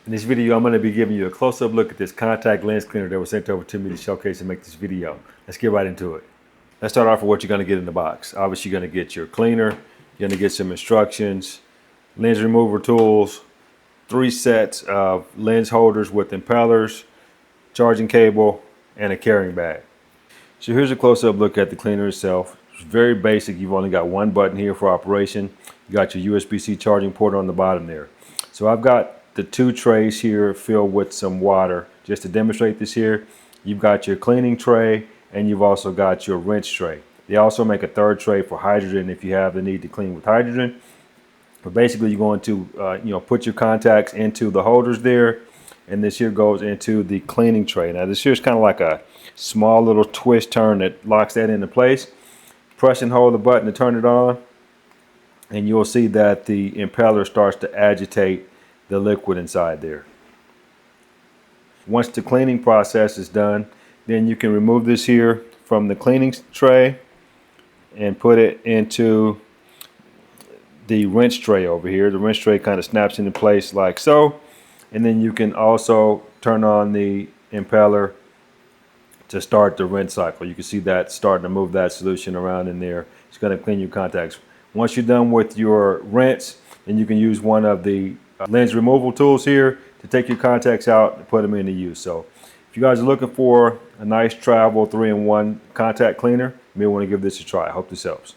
In this video, I'm going to be giving you a close-up look at this contact lens cleaner that was sent over to me to showcase and make this video. Let's get right into it. Let's start off with what you're going to get in the box. Obviously, you're going to get your cleaner, you're going to get some instructions, lens remover tools, 3 sets of lens holders with impellers, charging cable, and a carrying bag. So here's a close-up look at the cleaner itself. It's very basic. You've only got one button here for operation. You got your USB-C charging port on the bottom there. So I've got the 2 trays here filled with some water. Just to demonstrate this here, you've got your cleaning tray and you've also got your rinse tray. They also make a 3rd tray for hydrogen if you have the need to clean with hydrogen. But basically you're going to put your contacts into the holders there, and this here goes into the cleaning tray. Now this here is kind of like a small little twist turn that locks that into place. Press and hold the button to turn it on, and you'll see that the impeller starts to agitate the liquid inside there. Once the cleaning process is done, then you can remove this here from the cleaning tray and put it into the rinse tray over here. The rinse tray kind of snaps into place like so, and then you can also turn on the impeller to start the rinse cycle. You can see that starting to move that solution around in there. It's going to clean your contacts. Once you're done with your rinse, then you can use one of the lens removal tools here to take your contacts out and put them into use. So if you guys are looking for a nice travel 3-in-1 contact cleaner, you may want to give this a try. I hope this helps.